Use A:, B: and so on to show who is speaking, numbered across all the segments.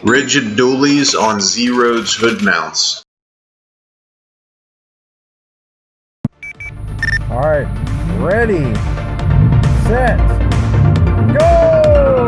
A: Rigid Duallys on ZROADS hood mounts.
B: Alright, ready, set, go!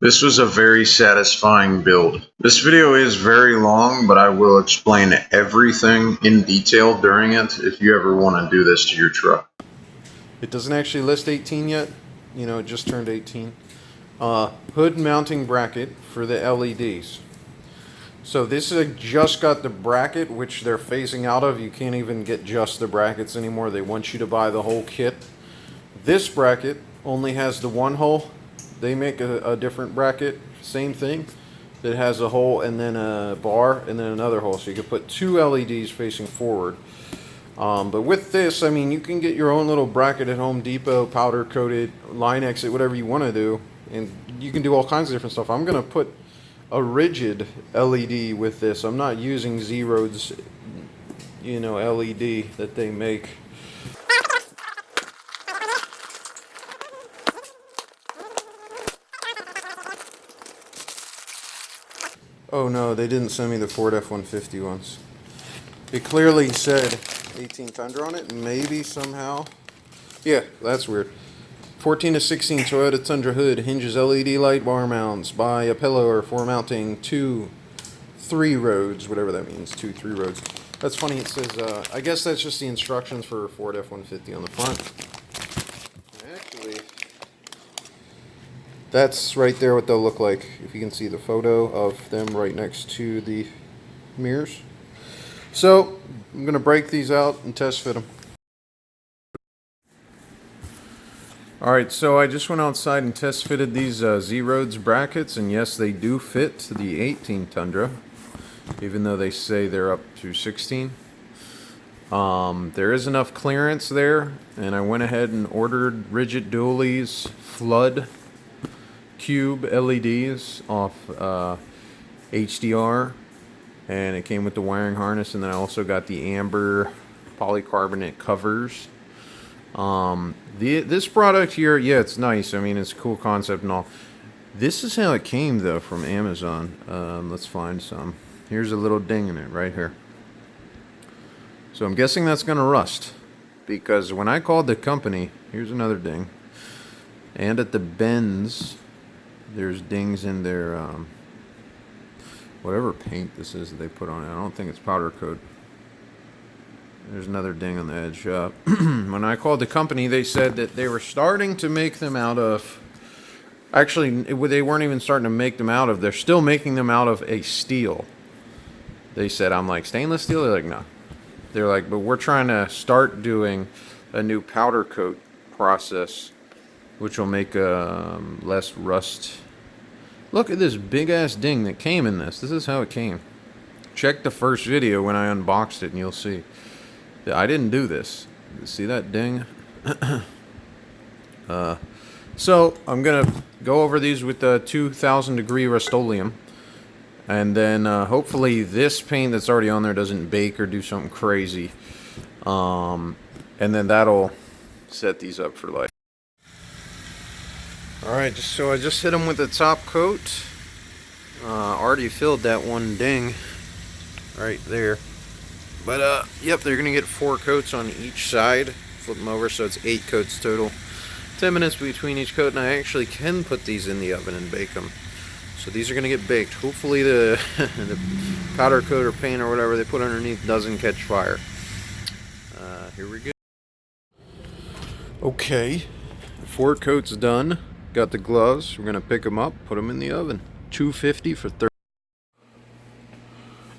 A: This was a very satisfying build. This video is very long, but I will explain everything in detail during it if you ever want to do this to your truck.
C: It doesn't actually list 18 yet. You know, it just turned 18. Hood mounting bracket for the LEDs. So this is just got the bracket, which they're phasing out of. You can't even get just the brackets anymore. They want you to buy the whole kit. This bracket only has the one hole. They make a different bracket, same thing, that has a hole and then a bar and then another hole. So you could put two LEDs facing forward. But with this, I mean, you can get your own little bracket at Home Depot, powder coated, Linex it, whatever you want to do. And you can do all kinds of different stuff. I'm going to put a rigid LED with this. I'm not using ZROADS, you know, LED that they make. Oh no, they didn't send me the Ford F-150 ones. It clearly said 18 Tundra on it, maybe somehow. Yeah, that's weird. 14 to 16 Toyota Tundra hood, Hinges LED light bar mounts, buy a pillow for mounting 2, 3 roads, whatever that means, 2, 3 roads. That's funny, it says, I guess that's just the instructions for Ford F-150 on the front. Actually, that's right there what they'll look like, if you can see the photo of them right next to the mirrors. So, I'm going to break these out and test fit them. Alright, so I just went outside and test fitted these ZROADS brackets, and yes, they do fit the 18 Tundra, even though they say they're up to 16. There is enough clearance there, and I went ahead and ordered Rigid Duallys Flood Cube LEDs off HDR, and it came with the wiring harness, and then I also got the Amber polycarbonate covers. This product here, yeah, it's nice. I mean, it's a cool concept and all. This is how it came though from Amazon. Let's find some. Here's a little ding in it right here. So I'm guessing that's gonna rust, because when I called the company, here's another ding, and at the bends there's dings in their whatever paint this is that they put on it. I don't think it's powder coat. There's another ding on the edge. When I called the company, they said that they were starting to make them out of, actually they weren't even starting to make them out of, they're still making them out of a steel. They said, I'm like, stainless steel? They're like, no. They're like, but we're trying to start doing a new powder coat process, which will make less rust. Look at this big ass ding that came in this. This is how it came. Check the first video when I unboxed it and you'll see. I didn't do this. See that ding? So I'm gonna go over these with the 2000 degree Rust-Oleum, and then hopefully this paint that's already on there doesn't bake or do something crazy, and then that'll set these up for life. Alright, so I just hit them with the top coat. Already filled that one ding right there. But yep, they're gonna get 4 coats on each side. Flip them over, so it's 8 coats total. 10 minutes between each coat, and I actually can put these in the oven and bake them. So these are gonna get baked. Hopefully the the powder coat or paint or whatever they put underneath doesn't catch fire. Here we go. Okay, 4 coats done. Got the gloves. We're gonna pick them up, put them in the oven. 250 for 30.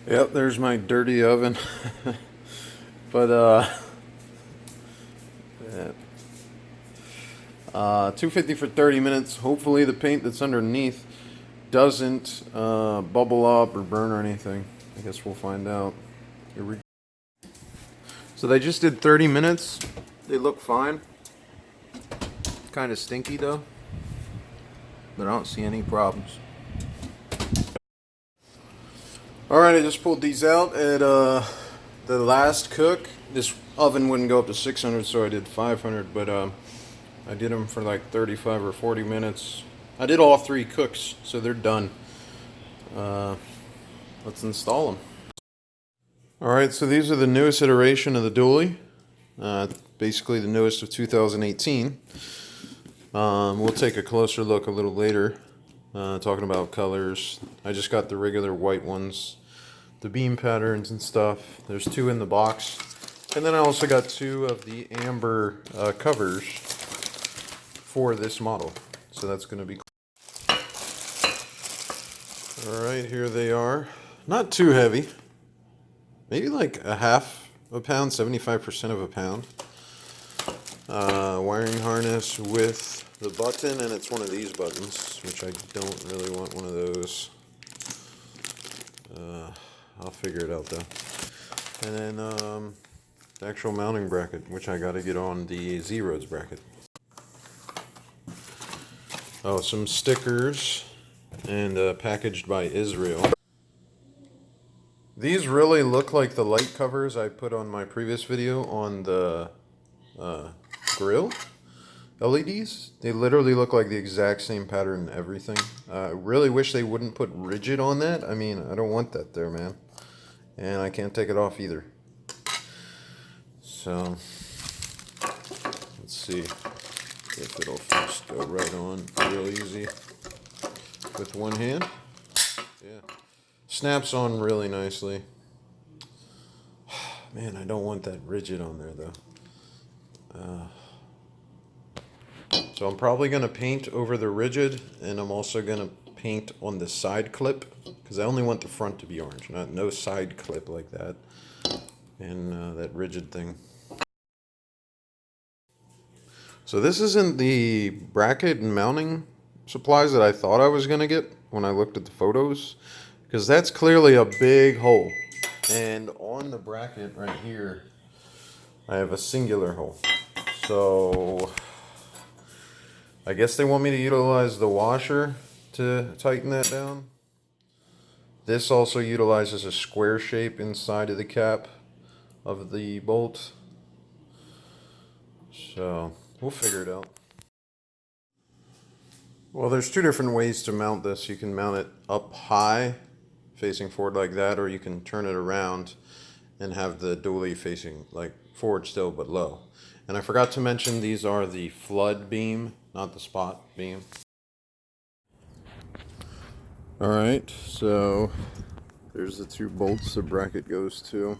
C: Yep, there's my dirty oven. But $250 for 30 minutes. Hopefully the paint that's underneath doesn't bubble up or burn or anything. I guess we'll find out. Here we go. So they just did 30 minutes. They look fine. Kind of stinky though, but I don't see any problems. Alright, I just pulled these out at the last cook. This oven wouldn't go up to 600, so I did 500, but I did them for like 35 or 40 minutes. I did all 3 cooks, so they're done. Let's install them. Alright, so these are the newest iteration of the Dually. Basically the newest of 2018. We'll take a closer look a little later, talking about colors. I just got the regular white ones, the beam patterns and stuff. There's 2 in the box. And then I also got 2 of the Amber covers for this model. So that's going to be cool. Alright, here they are. Not too heavy. Maybe like a half a pound, 75% of a pound. Wiring harness with the button, and it's one of these buttons, which I don't really want one of those. I'll figure it out though. And then the actual mounting bracket, which I got to get on the ZROADS bracket. Oh, some stickers, and packaged by Israel. These really look like the light covers I put on my previous video on the Grille LEDs. They literally look like the exact same pattern and everything. I really wish they wouldn't put rigid on that. I mean, I don't want that there, man. And I can't take it off either. So, let's see if it'll just go right on real easy with one hand. Yeah. Snaps on really nicely. Man, I don't want that rigid on there though. So I'm probably going to paint over the rigid, and I'm also going to paint on the side clip, because I only want the front to be orange, no side clip like that, and that rigid thing. So this isn't the bracket and mounting supplies that I thought I was going to get when I looked at the photos, because that's clearly a big hole. And on the bracket right here, I have a singular hole. So I guess they want me to utilize the washer to tighten that down. This also utilizes a square shape inside of the cap of the bolt. So we'll figure it out. Well, there's 2 different ways to mount this. You can mount it up high, facing forward like that, or you can turn it around and have the dually facing like forward still but low. And I forgot to mention, these are the flood beam, not the spot beam. Alright, so there's the 2 bolts the bracket goes to.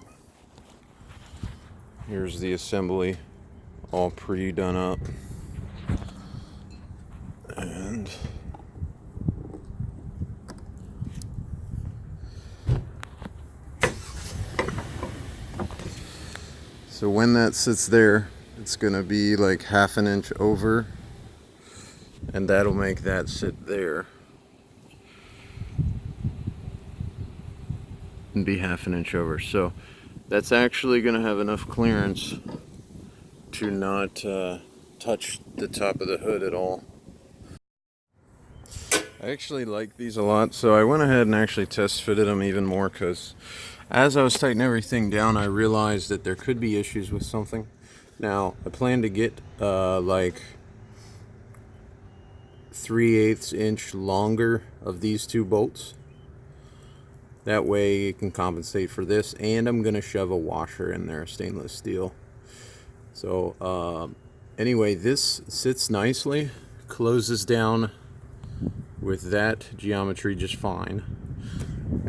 C: Here's the assembly, all pre-done up. And so when that sits there, it's going to be like half an inch over, and that'll make that sit there and be half an inch over. So that's actually going to have enough clearance to not touch the top of the hood at all. I actually like these a lot, so I went ahead and actually test fitted them even more, because as I was tightening everything down, I realized that there could be issues with something. Now, I plan to get like 3/8 inch longer of these 2 bolts. That way it can compensate for this, and I'm going to shove a washer in there, stainless steel. So anyway, this sits nicely, closes down with that geometry just fine.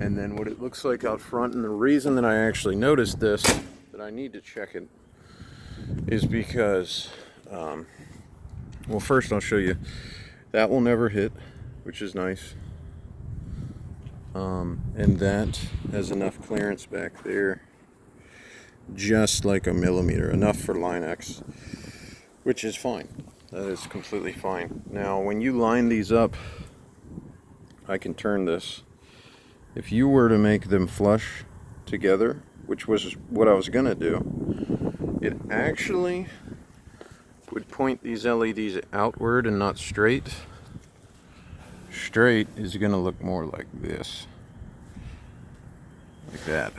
C: And then what it looks like out front, and the reason that I actually noticed this, that I need to check it, is because, well, first I'll show you. That will never hit, which is nice. And that has enough clearance back there, just like a millimeter, enough for Linex, which is fine. That is completely fine. Now, when you line these up, I can turn this. If you were to make them flush together, which was what I was gonna do, it actually would point these LEDs outward and not straight. Straight is gonna look more like this. Like that.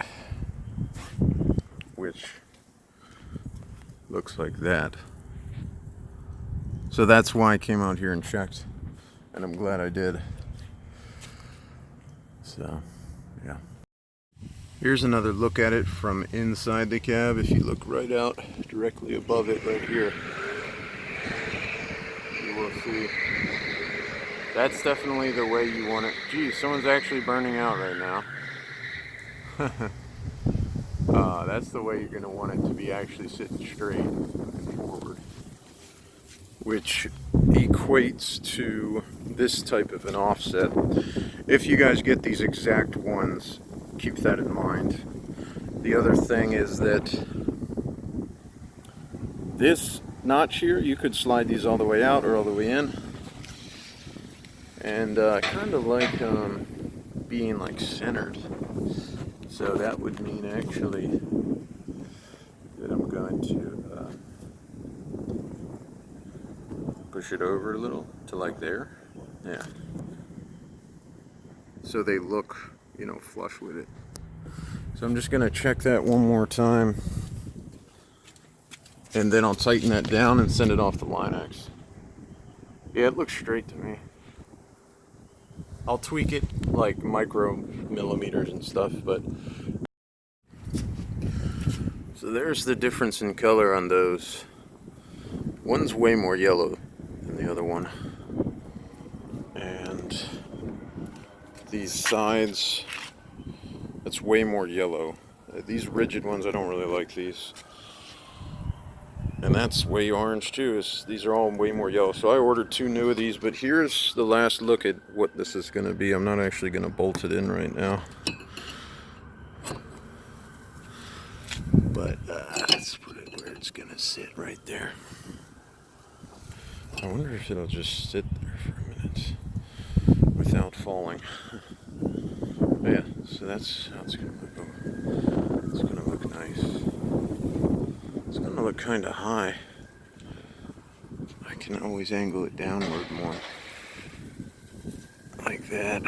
C: Which looks like that. So that's why I came out here and checked, and I'm glad I did. So, yeah. Here's another look at it from inside the cab. If you look right out directly above it right here, you will see that's definitely the way you want it. Geez, someone's actually burning out right now. That's the way you're going to want it to be, actually sitting straight and forward, which equates to this type of an offset. If you guys get these exact ones, keep that in mind. The other thing is that this notch here, you could slide these all the way out or all the way in, and kind of like being like centered. So that would mean actually that I'm going to push it over a little to like there. Yeah. So they look, you know, flush with it. So I'm just going to check that one more time. And then I'll tighten that down and send it off to Linex. Yeah, it looks straight to me. I'll tweak it like micro millimeters and stuff, but... So there's the difference in color on those. One's way more yellow than the other one. And these sides, that's way more yellow. These rigid ones, I don't really like these. And that's way orange too. These are all way more yellow. So I ordered 2 new of these, but here's the last look at what this is going to be. I'm not actually going to bolt it in right now. But let's put it where it's going to sit, right there. I wonder if it'll just sit there for a minute without falling. But yeah, so that's how it's going to look. It's going to look nice. It's going to look kind of high. I can always angle it downward more. Like that.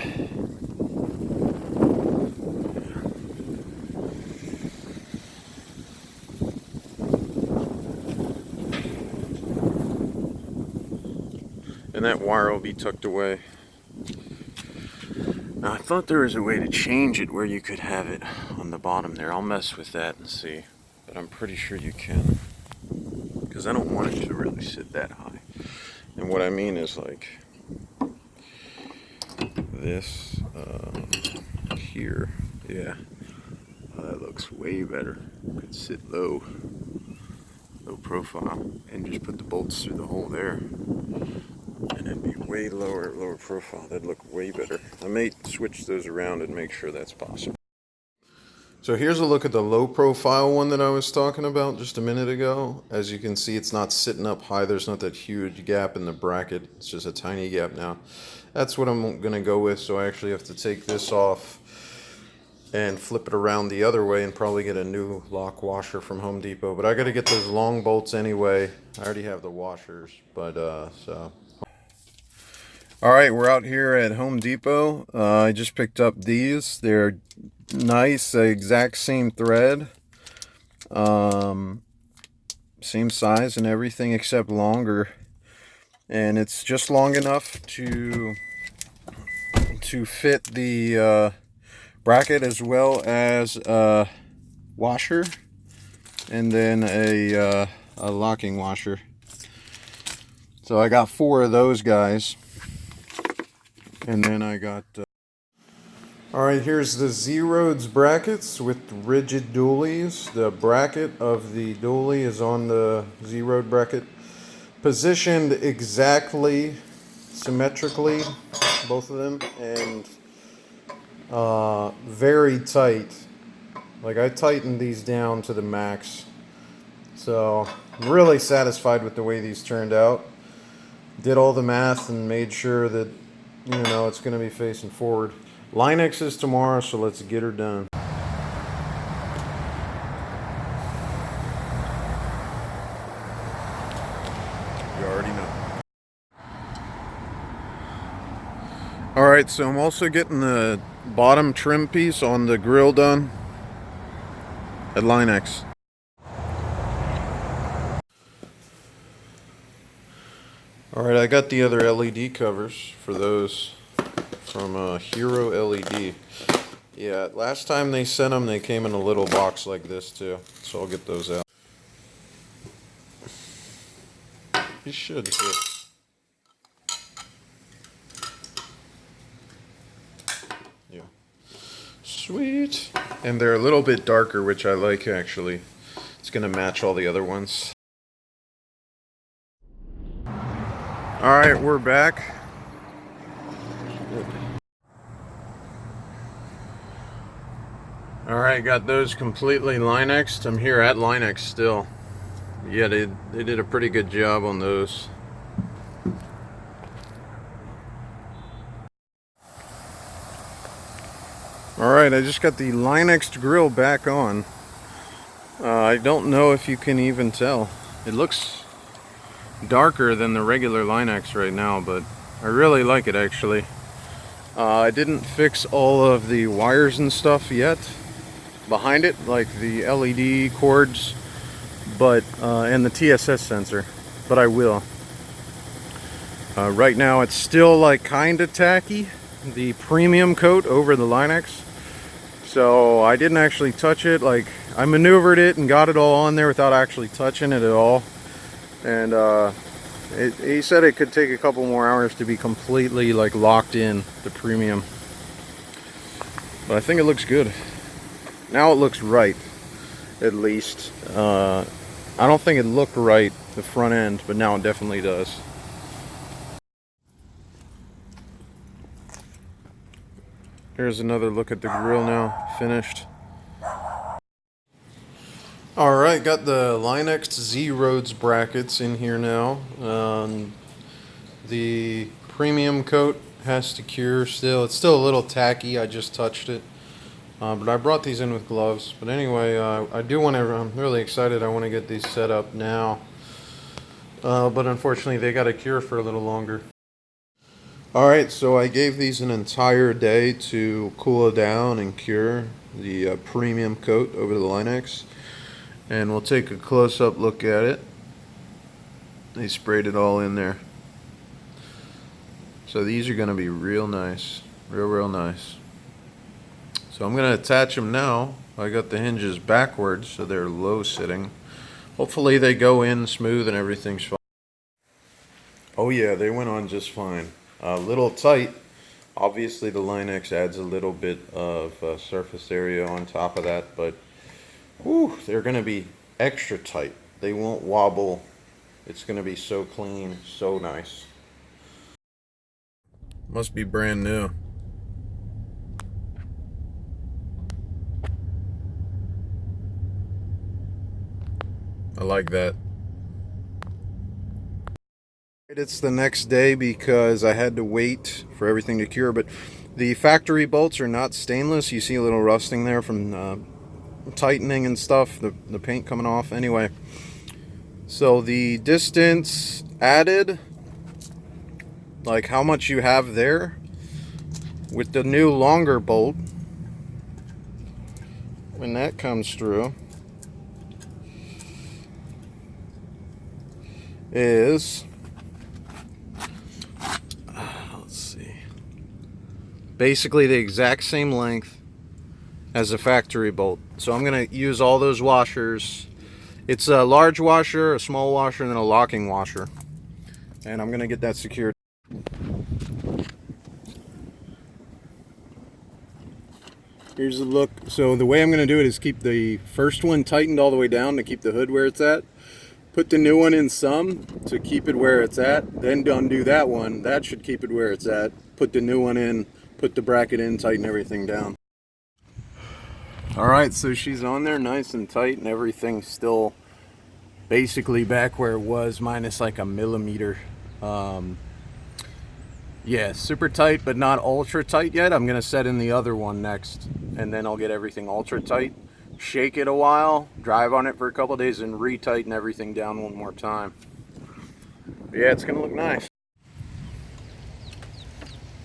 C: And that wire will be tucked away. Now I thought there was a way to change it where you could have it on the bottom there. I'll mess with that and see. But I'm pretty sure you can, because I don't want it to really sit that high. And what I mean is like this here. Yeah, oh, that looks way better. Could sit low profile, and just put the bolts through the hole there, and it'd be way lower profile. That'd look way better. I may switch those around and make sure that's possible. So here's a look at the low profile one that I was talking about just a minute ago. As you can see, it's not sitting up high. There's not that huge gap in the bracket. It's just a tiny gap now. That's what I'm going to go with. So I actually have to take this off and flip it around the other way and probably get a new lock washer from Home Depot. But I got to get those long bolts anyway. I already have the washers, but so... All right, we're out here at Home Depot. I just picked up these. They're nice, exact same thread, same size and everything except longer, and it's just long enough to fit the bracket as well as a washer, and then a locking washer. So I got 4 of those guys. And then I got... Alright, here's the ZROADS brackets with Rigid Duallys. The bracket of the dually is on the ZROAD bracket. Positioned exactly, symmetrically, both of them. And very tight. Like, I tightened these down to the max. So, I'm really satisfied with the way these turned out. did all the math and made sure that, you know, it's going to be facing forward. Linex is tomorrow, so let's get her done. You already know. Alright, so I'm also getting the bottom trim piece on the grill done at Linex. Alright, I got the other LED covers for those from Hero LED. Yeah, last time they sent them, they came in a little box like this too. So I'll get those out. You should too. Yeah. Sweet. And they're a little bit darker, which I like actually. It's gonna match all the other ones. Alright, we're back. Alright, got those completely Linexed. I'm here at Linex still. Yeah, they did a pretty good job on those. Alright, I just got the Linexed grill back on. I don't know if you can even tell. It looks darker than the regular Linex right now, but I really like it actually. I didn't fix all of the wires and stuff yet behind it, like the LED cords, but and the TSS sensor, but I will. Right now it's still like kind of tacky, the premium coat over the Linex, so I didn't actually touch it. Like, I maneuvered it and got it all on there without actually touching it at all. And he said it could take a couple more hours to be completely like locked in the premium, but I think it looks good. Now it looks right, at least. I don't think it looked right the front end, but now it definitely does. Here's another look at the grill now, finished. Alright, got the Linex ZROADS brackets in here now. The premium coat has to cure still. It's still a little tacky, I just touched it. But I brought these in with gloves. But anyway, I'm really excited. I want to get these set up now. But unfortunately, they got to cure for a little longer. Alright, so I gave these an entire day to cool down and cure the premium coat over the Linex. And we'll take a close-up look at it. They sprayed it all in there. So these are going to be real nice. Real nice. So I'm going to attach them now. I got the hinges backwards, so they're low sitting. Hopefully they go in smooth and everything's fine. Oh yeah, they went on just fine. A little tight. Obviously the Linex adds a little bit of surface area on top of that, but whew, they're going to be extra tight. They won't wobble. It's going to be so clean, so nice. Must be brand new. I like that. It's the next day because I had to wait for everything to cure, but the factory bolts are not stainless. You see a little rusting there from tightening and stuff, the paint coming off. Anyway, so the distance added, like how much you have there, with the new longer bolt, when that comes through, is, let's see, basically the exact same length as a factory bolt. So I'm going to use all those washers. It's a large washer, a small washer, and then a locking washer. And I'm going to get that secured. Here's the look. So the way I'm going to do it is keep the first one tightened all the way down to keep the hood where it's at. Put the new one in some to keep it where it's at. Then undo that one. That should keep it where it's at. Put the new one in, put the bracket in, tighten everything down. Alright, so she's on there nice and tight, and everything's still basically back where it was, minus like a millimeter. Yeah, super tight, but not ultra tight yet. I'm gonna set in the other one next, and then I'll get everything ultra tight, shake it a while, drive on it for a couple days, and retighten everything down one more time. But yeah, it's gonna look nice.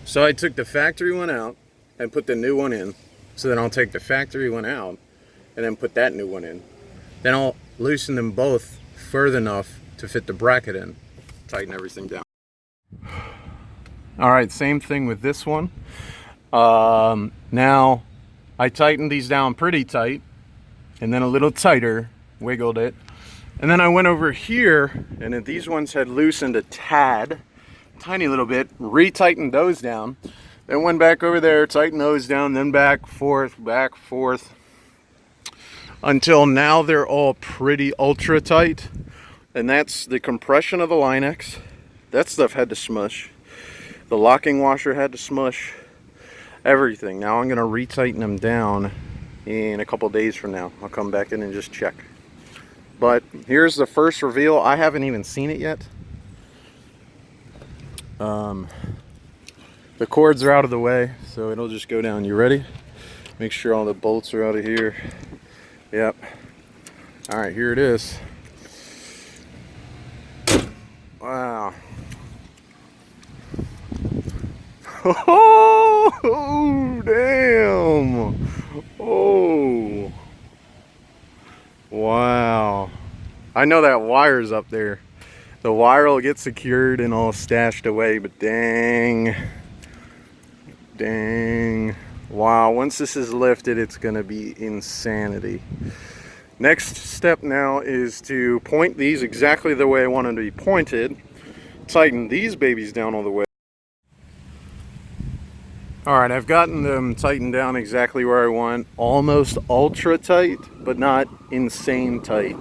C: So I took the factory one out and put the new one in. So then I'll take the factory one out and then put that new one in. Then I'll loosen them both further enough to fit the bracket in, tighten everything down. All right, same thing with this one. Now I tightened these down pretty tight and then a little tighter, wiggled it. And then I went over here and these ones had loosened a tad, tiny little bit, retightened those down. Then went back over there, tightened those down, then back, forth, until now they're all pretty ultra tight. And that's the compression of the Linex. That stuff had to smush. The locking washer had to smush. Everything. Now I'm going to retighten them down in a couple days from now. I'll come back in and just check. But here's the first reveal. I haven't even seen it yet. The cords are out of the way, so it'll just go down. You ready? Make sure all the bolts are out of here. Yep. All right, here it is. Wow. Oh, damn. Oh. Wow. I know that wire's up there. The wire will get secured and all stashed away, but dang. Dang. Wow, once this is lifted, it's gonna be insanity. Next step now is to point these exactly the way I want them to be pointed. Tighten these babies down all the way. All right, I've gotten them tightened down exactly where I want. Almost ultra tight, but not insane tight.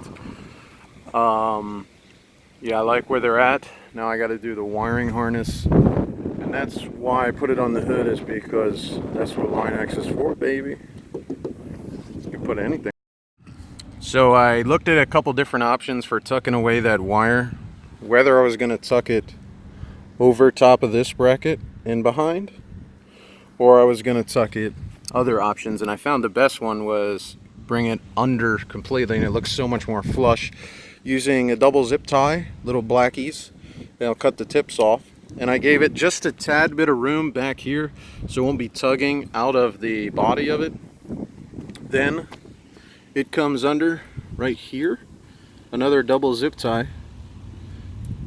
C: Yeah, I like where they're at. Now I got to do the wiring harness. And that's why I put it on the hood, is because that's what Linex is for, baby. You can put anything. So I looked at a couple different options for tucking away that wire. Whether I was going to tuck it over top of this bracket and behind, or I was going to tuck it other options. And I found the best one was bring it under completely, and it looks so much more flush. Using a double zip tie, little blackies, and I'll cut the tips off. And I gave it just a tad bit of room back here so it won't be tugging out of the body of it. Then it comes under right here, another double zip tie.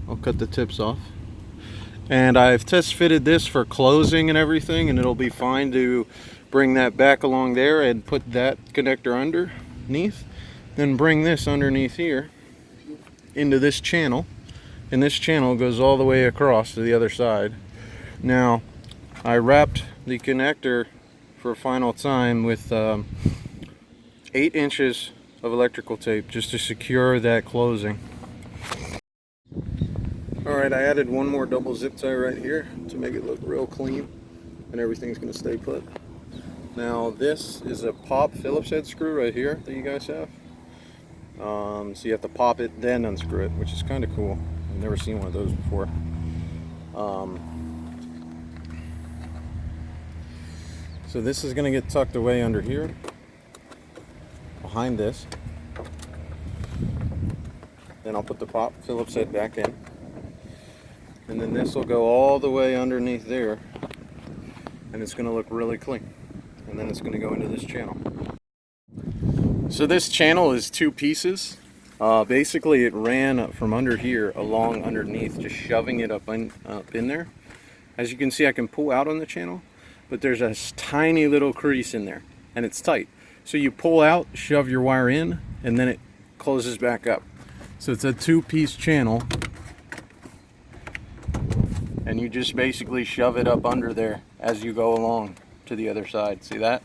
C: I'll cut the tips off. And I've test fitted this for closing and everything, and it'll be fine to bring that back along there and put that connector underneath. Then bring this underneath here into this channel, and this channel goes all the way across to the other side. Now I wrapped the connector for a final time with 8 inches of electrical tape just to secure that closing. Alright, I added one more double zip tie right here to make it look real clean, and everything's going to stay put. Now this is a pop Phillips head screw right here that you guys have. So you have to pop it, then unscrew it, which is kind of cool. I've never seen one of those before. So this is going to get tucked away under here, behind this. Then I'll put the pop Phillips head back in. And then this will go all the way underneath there. And it's going to look really clean. And then it's going to go into this channel. So this channel is 2 pieces. Basically it ran from under here along underneath, just shoving it up in there. As you can see, I can pull out on the channel, but there's a tiny little crease in there and it's tight. So you pull out, shove your wire in, and then it closes back up. So it's a 2-piece channel, and you just basically shove it up under there as you go along to the other side. See that?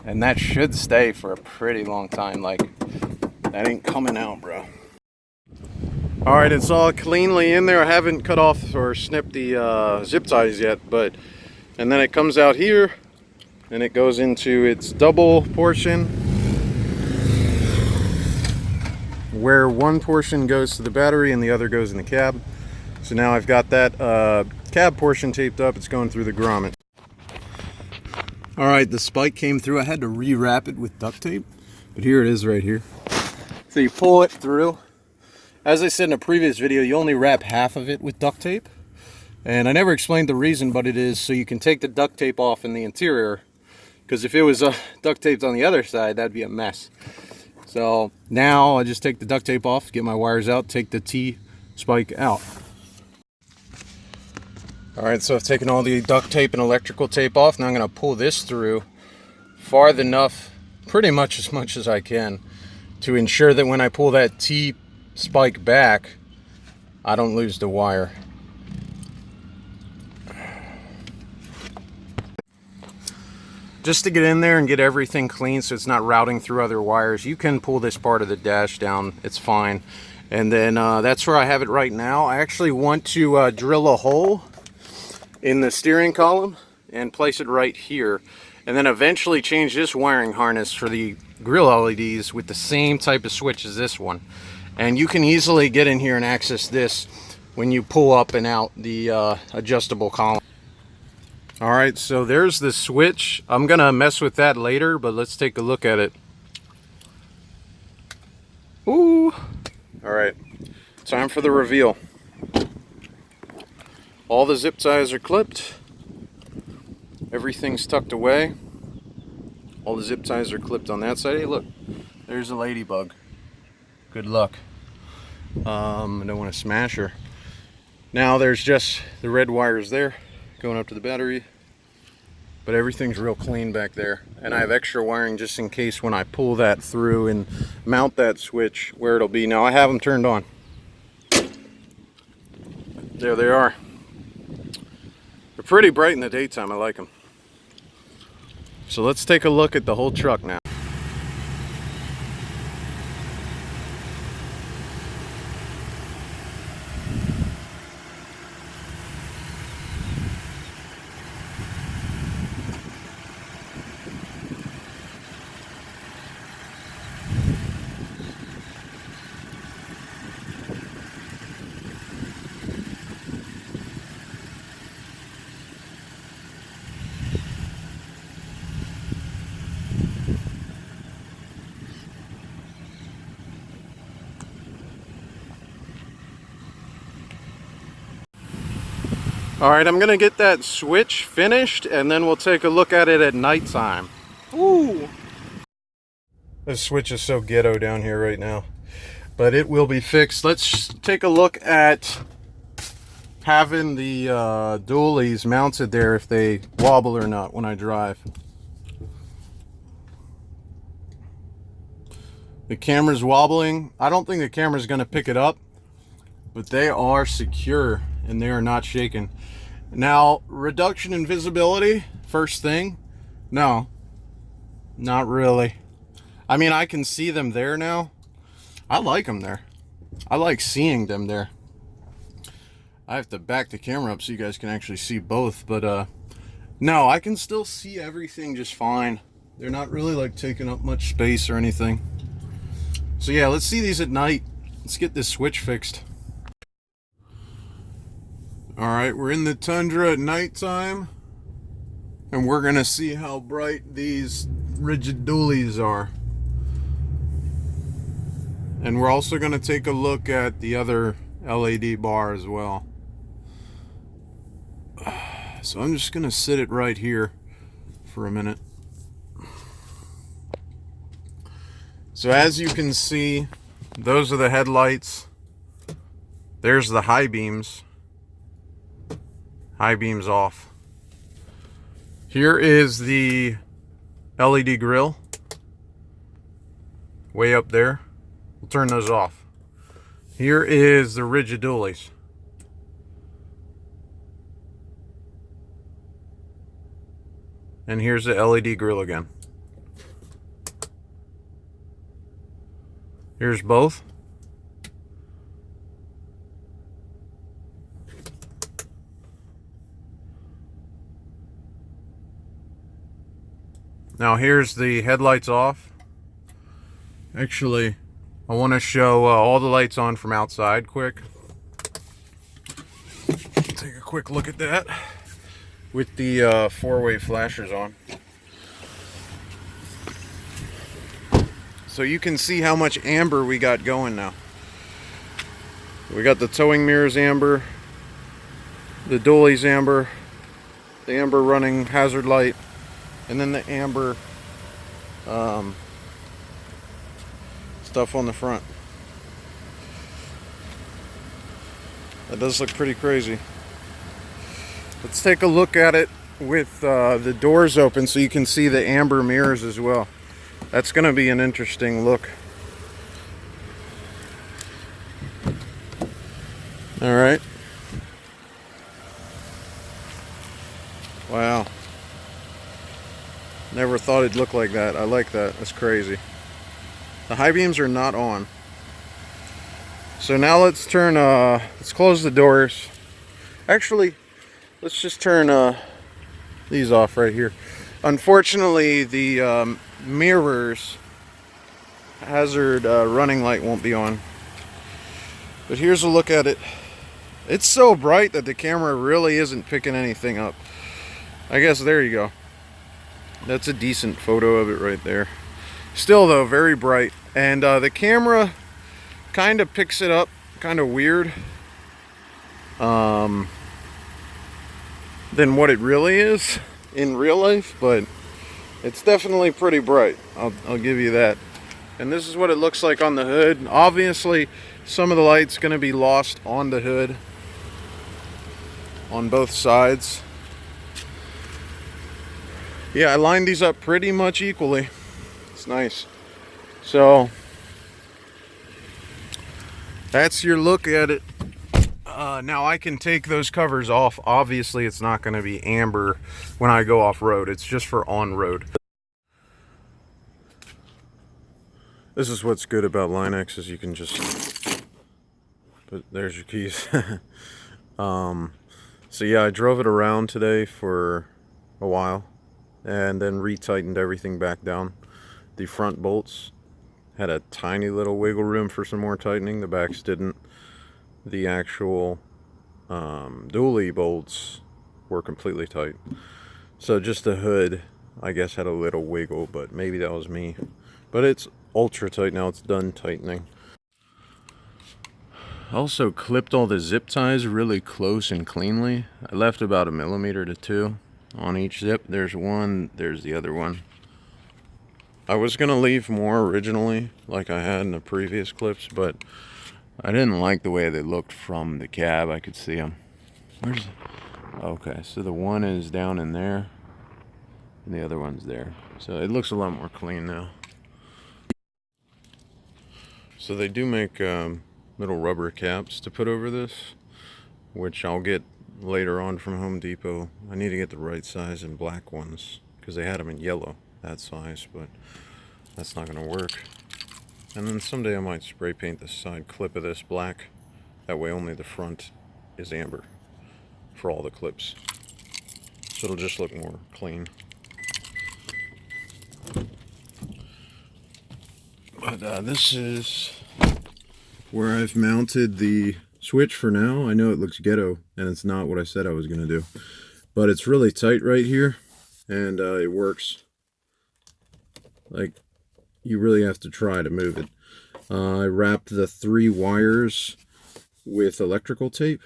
C: And that should stay for a pretty long time. Like, that ain't coming out, bro. All right, it's all cleanly in there. I haven't cut off or snipped the zip ties yet, and then it comes out here and it goes into its double portion. where one portion goes to the battery and the other goes in the cab. So now I've got that cab portion taped up. It's going through the grommet. All right, the spike came through. I had to rewrap it with duct tape, but here it is right here. So you pull it through. As I said in a previous video, you only wrap half of it with duct tape. And I never explained the reason, but it is so you can take the duct tape off in the interior. Because if it was duct taped on the other side, that'd be a mess. So now I just take the duct tape off, get my wires out, take the T-spike out. Alright, so I've taken all the duct tape and electrical tape off. Now I'm going to pull this through far enough, pretty much as I can, to ensure that when I pull that T-spike back, I don't lose the wire. Just to get in there and get everything clean so it's not routing through other wires, you can pull this part of the dash down. It's fine. And then that's where I have it right now. I actually want to drill a hole in the steering column and place it right here. And then eventually change this wiring harness for the Grille LEDs with the same type of switch as this one. And you can easily get in here and access this when you pull up and out the adjustable column. Alright, so there's the switch. I'm going to mess with that later, but let's take a look at it. Ooh! Alright, time for the reveal. All the zip ties are clipped. Everything's tucked away. All the zip ties are clipped on that side. Hey, look, there's a ladybug. Good luck. I don't want to smash her. Now there's just the red wires there going up to the battery, but everything's real clean back there. And I have extra wiring just in case when I pull that through and mount that switch where it'll be. Now I have them turned on. There they are. They're pretty bright in the daytime. I like them. So let's take a look at the whole truck now. Alright, I'm going to get that switch finished and then we'll take a look at it at nighttime. Ooh! This switch is so ghetto down here right now. But it will be fixed. Let's take a look at having the duallys mounted there, if they wobble or not when I drive. The camera's wobbling. I don't think the camera's going to pick it up, but they are secure and they are not shaking. Now, reduction in visibility, first thing, no, not really. I mean, I can see them there now. I like them there. I like seeing them there. I have to back the camera up so you guys can actually see both, but no, I can still see everything just fine. They're not really like taking up much space or anything. So yeah, let's see these at night. Let's get this switch fixed. Alright, we're in the Tundra at nighttime, and we're going to see how bright these Rigid Duallys are. And we're also going to take a look at the other LED bar as well. So I'm just going to sit it right here for a minute. So as you can see, those are the headlights. There's the high beams. High beams off. Here is the LED grill. Way up there. We'll turn those off. Here is the Rigid Duallys. And here's the LED grill again. Here's both. Now here's the headlights off. Actually, I want to show all the lights on from outside quick. Take a quick look at that with the four-way flashers on. So you can see how much amber we got going now. We got the towing mirrors amber, the Duallys amber, the amber running hazard light, and then the amber stuff on the front. That does look pretty crazy. Let's take a look at it with the doors open so you can see the amber mirrors as well. That's going to be an interesting look. All right. Wow. Never thought it'd look like that. I like that. That's crazy. The high beams are not on. So now let's turn, let's close the doors. Actually, let's just turn these off right here. Unfortunately, the mirrors hazard running light won't be on. But here's a look at it. It's so bright that the camera really isn't picking anything up. I guess there you go. That's a decent photo of it right there. Still though, very bright. And the camera kind of picks it up kind of weird than what it really is in real life, but it's definitely pretty bright. I'll give you that. And this is what it looks like on the hood. Obviously, some of the light's going to be lost on the hood on both sides. Yeah, I lined these up pretty much equally. It's nice. So that's your look at it. Now I can take those covers off. Obviously, it's not going to be amber when I go off-road. It's just for on-road. This is what's good about Linex, is you can just put, there's your keys. So yeah, I drove it around today for a while and then retightened everything back down. The front bolts had a tiny little wiggle room for some more tightening. The backs didn't. The actual dually bolts were completely tight. So just the hood, I guess, had a little wiggle, but maybe that was me. But it's ultra tight now. It's done tightening. Also clipped all the zip ties really close and cleanly. I left about 1 millimeter to 2 on each zip. There's one, there's the other one. I was gonna leave more originally, like I had in the previous clips, but I didn't like the way they looked from the cab. I could see them. Where's? Okay, so the one is down in there, and the other one's there. So it looks a lot more clean now. So they do make little rubber caps to put over this, which I'll get later on from Home Depot. I need to get the right size and black ones, because they had them in yellow, that size, but that's not going to work. And then someday I might spray paint the side clip of this black. That way only the front is amber for all the clips. So it'll just look more clean. But this is where I've mounted the switch for now. I know it looks ghetto and it's not what I said I was going to do. But it's really tight right here and it works. Like, you really have to try to move it. I wrapped the 3 wires with electrical tape,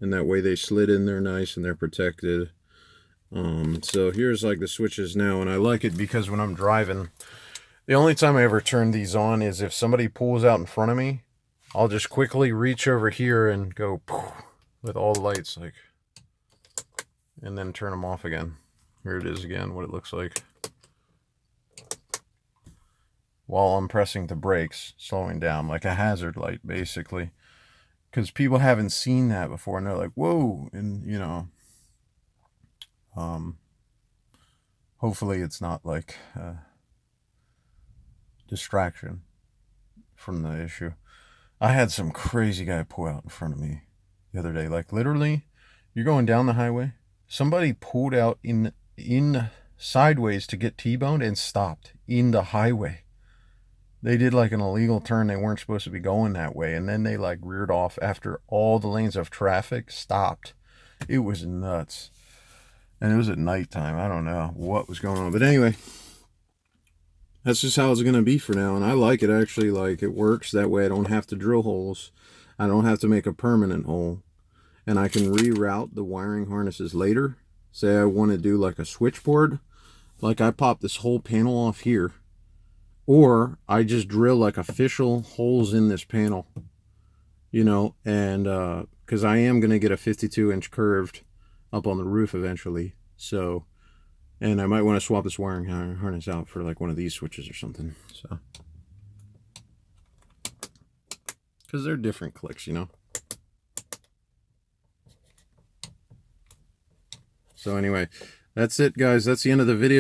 C: and that way they slid in there nice and they're protected. So here's like the switches now, and I like it because when I'm driving, the only time I ever turn these on is if somebody pulls out in front of me. I'll just quickly reach over here and go poof, with all the lights, like, and then turn them off again. Here it is again, what it looks like. While I'm pressing the brakes, slowing down, like a hazard light, basically. Because people haven't seen that before, and they're like, whoa, and, you know, hopefully it's not like distraction from the issue. I had some crazy guy pull out in front of me the other day. Like, literally, you're going down the highway, somebody pulled out in sideways to get T-boned and stopped in the highway. They did like an illegal turn. They weren't supposed to be going that way. And then they like reared off after all the lanes of traffic stopped. It was nuts. And it was at nighttime. I don't know what was going on. But anyway, that's just how it's going to be for now. And I like it, actually. Like, it works. That way I don't have to drill holes. I don't have to make a permanent hole. And I can reroute the wiring harnesses later. Say I want to do like a switchboard. Like, I pop this whole panel off here. Or I just drill like official holes in this panel. You know, and because I am going to get a 52-inch curved up on the roof eventually. So, and I might want to swap this wiring harness out for like one of these switches or something. So, because they're different clicks, you know. So anyway, that's it, guys. That's the end of the video.